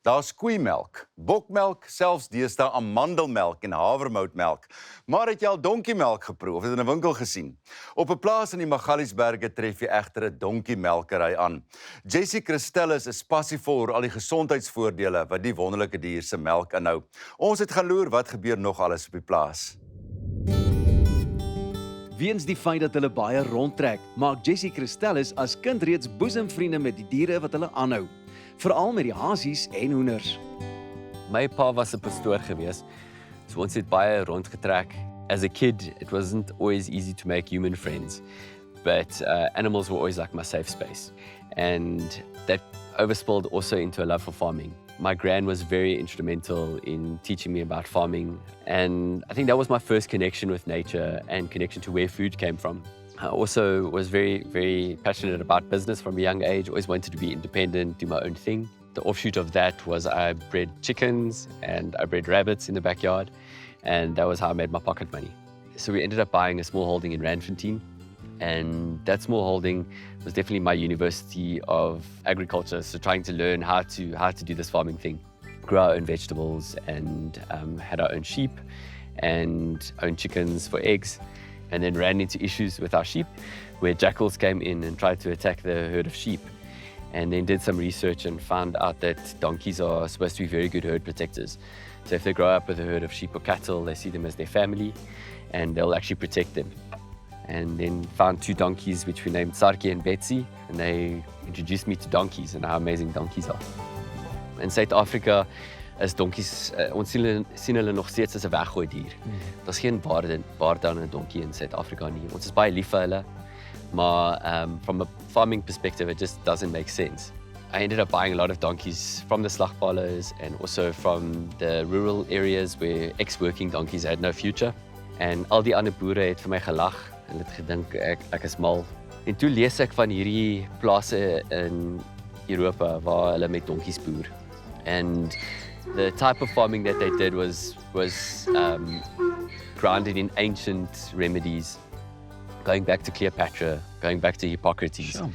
Daar's koeimelk, bokmelk, selfs deesdae amandelmelk en havermoutmelk. Maar het jy al donkiemelk geproe of het in 'n winkel gesien? Op 'n plaas in die Magaliesberge tref jy egter 'n donkiemelkery aan. Jessie Christelis is passievol oor al die gesondheidsvoordele wat die wonderlike dier se melk inhou. Ons het gaan loer wat gebeur nog alles op die plaas. Weens die feit dat hulle baie rondtrek, maak Jessie Christelis as kind reeds boesemvriende met die diere wat hulle aanhou. Veral met die hasies en hoenders. My pa was 'n pastoor gewees, so ons het baie rondgetrek. As a kid, it wasn't always easy to make human friends, but animals were always like my safe space. And that overspilled also into a love for farming. My gran was very instrumental in teaching me about farming, and I think that was my first connection with nature and connection to where food came from. I also was very, very passionate about business from a young age, always wanted to be independent, do my own thing. The offshoot of that was I bred chickens and I bred rabbits in the backyard, and that was how I made my pocket money. So we ended up buying a small holding in Randfontein, and that small holding was definitely my university of agriculture, so trying to learn how to do this farming thing. Grow our own vegetables and had our own sheep and own chickens for eggs, and then ran into issues with our sheep where jackals came in and tried to attack the herd of sheep, and then did some research and found out that donkeys are supposed to be very good herd protectors. So if they grow up with a herd of sheep or cattle, they see them as their family and they'll actually protect them. And then found two donkeys which we named Sarki and Betsy, and they introduced me to donkeys and how amazing donkeys are. In Suid-Afrika is donkies, ons sien hulle nog steeds as 'n weggooi dier. Daar's geen waarde aan 'n donkie in Suid-Afrika nie. Ons is baie lief vir hulle, maar from a farming perspective, it just doesn't make sense. I ended up buying a lot of donkeys from the slagpalas and also from the rural areas where ex-working donkeys had no future. En al die ander boere het vir my gelag. Hulle het gedink ek is mal. En toe lees ek van hierdie plase in Europa waar hulle met donkies boer. And the type of farming that they did was grounded in ancient remedies, going back to Cleopatra, going back to Hippocrates, Sure.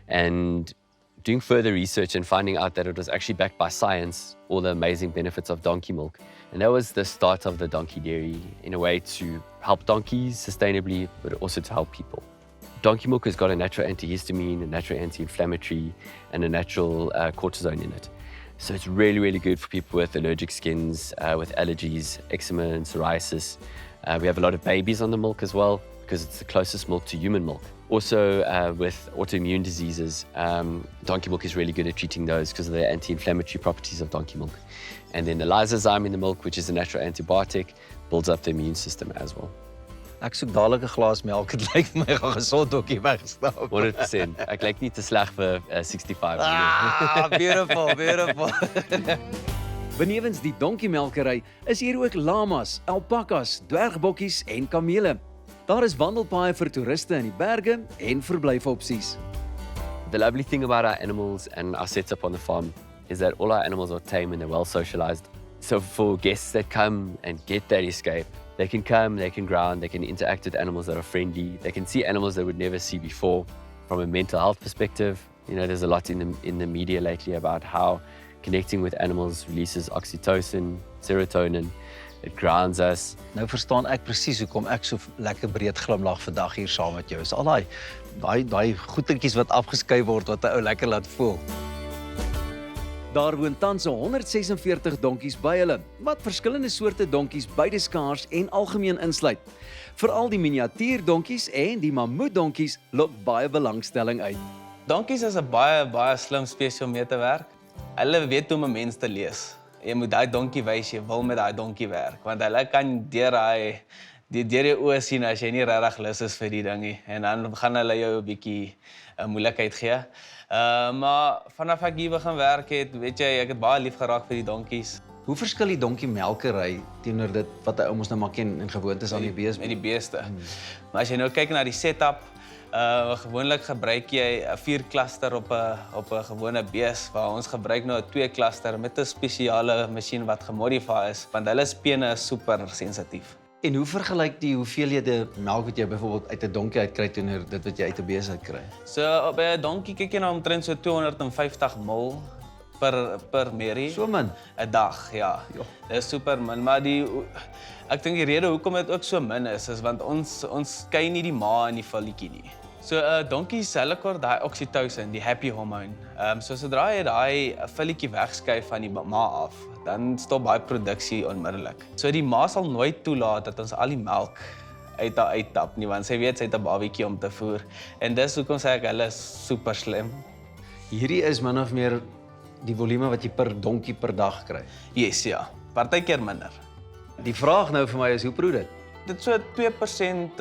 and doing further research and finding out that it was actually backed by science, all the amazing benefits of donkey milk. And that was the start of the donkey dairy in a way to help donkeys sustainably, but also to help people. Donkey milk has got a natural antihistamine, a natural anti-inflammatory, and a natural cortisone in it. So it's really, really good for people with allergic skins, with allergies, eczema and psoriasis. We have a lot of babies on the milk as well, because it's the closest milk to human milk. Also, with autoimmune diseases, donkey milk is really good at treating those because of the anti-inflammatory properties of donkey milk. And then the lysozyme in the milk, which is a natural antibiotic, builds up the immune system as well. Ek soek dadelik 'n glas melk. Dit lyk vir my gaan gesond dokkie weggestap. 100%. Ek lyk nie te sleg vir 65 nie. Ah, beautiful, beautiful. Benewens die donkiemelkery is hier ook lamas, alpakas, dwergbokkies en kamele. Daar is wandelpaaie vir toeriste in die berge en verblyfopsies. The lovely thing about our animals and our setup on the farm is that all our animals are tame and they're well socialized. So for guests that come and get that escape, they can come, they can ground, they can interact with animals that are friendly, they can see animals they would never see before. From a mental health perspective, there's a lot in the media lately about how connecting with animals releases oxytocin, serotonin, it grounds us. Nou verstaan ek presies hoekom ek so lekker breed glimlag vandag hier saam met jou. Is al daai goetertjies wat afgeskei word wat 'n ou lekker laat voel. Daar woon tans 146 donkies by hulle, wat verskillende soorte donkies beide skaars en algemeen insluit. Veral die miniatuurdonkies en die mammoetdonkies lok baie belangstelling uit. Donkies is 'n baie slim spesies om mee te werk. Hulle weet hoe om 'n mens te lees. Jy moet daai donkie wys jy wil met daai donkie werk, want hulle kan deur die oë sien as jy nie regtig lus is vir die ding nie, en dan gaan hulle jou 'n bietjie moeilikheid gee. Maar vanaf ek hier begin werk het, weet jy, ek het baie lief geraak vir die donkies. Hoe verskil die donkiemelkery teenoor dit wat 'n ou mos nou maar ken en gewoond is aan die beeste? Met die beeste. Maar as jy nou kyk na die setup, gewoonlik gebruik jy 'n 4-kluster op 'n gewone bees, waar ons gebruik nou 'n 2-kluster met 'n spesiale masjien wat gemodifieer is, want hulle spene is super sensitief. En hoe vergelyk die hoeveelhede melk wat jy byvoorbeeld uit 'n donkie uitkry teenoor dit wat jy uit 'n bees uitkry? So by 'n donkie kyk jy na omtrent so 250 ml per merrie. So min. 'n dag, ja. Dis super min, maar ek dink die rede hoekom dit ook so min is want ons skei nie die ma in die vulletjie nie. So donkies hulle kort daai oxytocin, die happy hormone. So sodra jy daai vulletjie wegskuif van die ma af, dan stop daai produksie onmiddellik. So die ma sal nooit toelaat dat ons al die melk uit haar uittap nie, want sy weet sy het 'n babietjie om te voer. En dis hoekom sê ek hulle is super slim. Hierdie is min of meer die volume wat jy per donkie per dag kry. Yes, ja. Partykeer minder. Die vraag nou vir my is, hoe proe dit? Dit is so 2%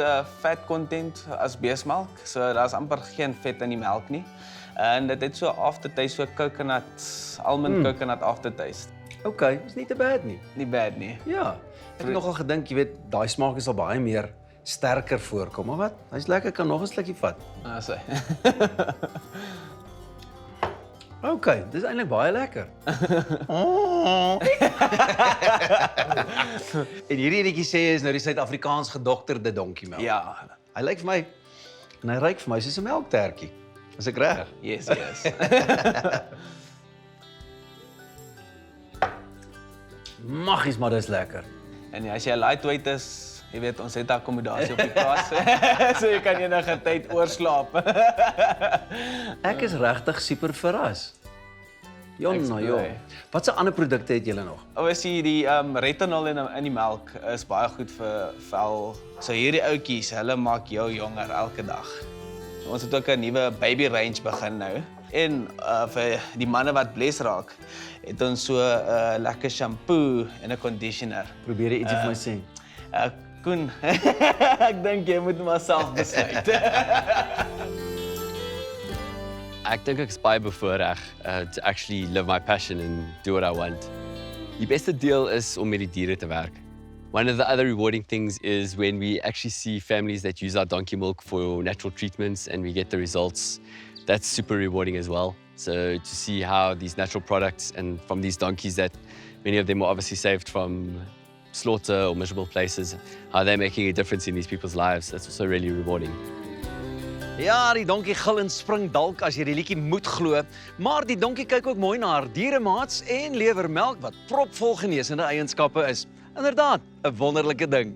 vet content as beesmelk, so daar's amper geen vet in die melk nie. En dit het so aftertaste, so coconut, almond coconut aftertaste. OK, is nie te bad nie. Nie bad nie. Ja, ek het nogal gedink, jy weet, daai smaak is al baie meer sterker voorkom, maar wat? Hy's lekker, kan nog 'n slukkie vat. So. OK, dis eintlik baie lekker. En hierdie enetjie sê is nou die Suid-Afrikaans gedokterde donkiemelk. Ja, Hy lyk vir my en hy ruik vir my soos 'n melktertjie. Is ek reg? yes. Maggies, maar dis lekker. En as jy lightweight is, jy weet ons het akkommodasie op die kas, so jy kan enige tyd oorslaap. Ek is regtig super verras. Ek's Jonna, bly. Watse ander produkte het julle nog? Ons sien die retinol in die melk is baie goed vir vel. So hierdie ouetjies, hulle maak jou jonger elke dag. Ons het ook 'n nuwe baby range begin nou. En vir die manne wat bles raak, het ons so 'n lekker shampoo en 'n conditioner. Probeer jy ietsie vir my sê? Koen, ek dink jy moet maar self besluit. Ek dink ek is baie bevoorreg to actually live my passion and do what I want. Die beste deel is om met die diere te werk. One of the other rewarding things is when we actually see families that use our donkey milk for natural treatments and we get the results. That's super rewarding as well. So to see how these natural products and from these donkeys that many of them were obviously saved from slaughter or miserable places, how they're making a difference in these people's lives, that's also really rewarding. Ja, die donkie gil en spring dalk as jy die liedjie moet glo, maar die donkie kyk ook mooi na haar dieremaats en lewer melk wat propvol genesende eienskappe is. Inderdaad, 'n wonderlike ding.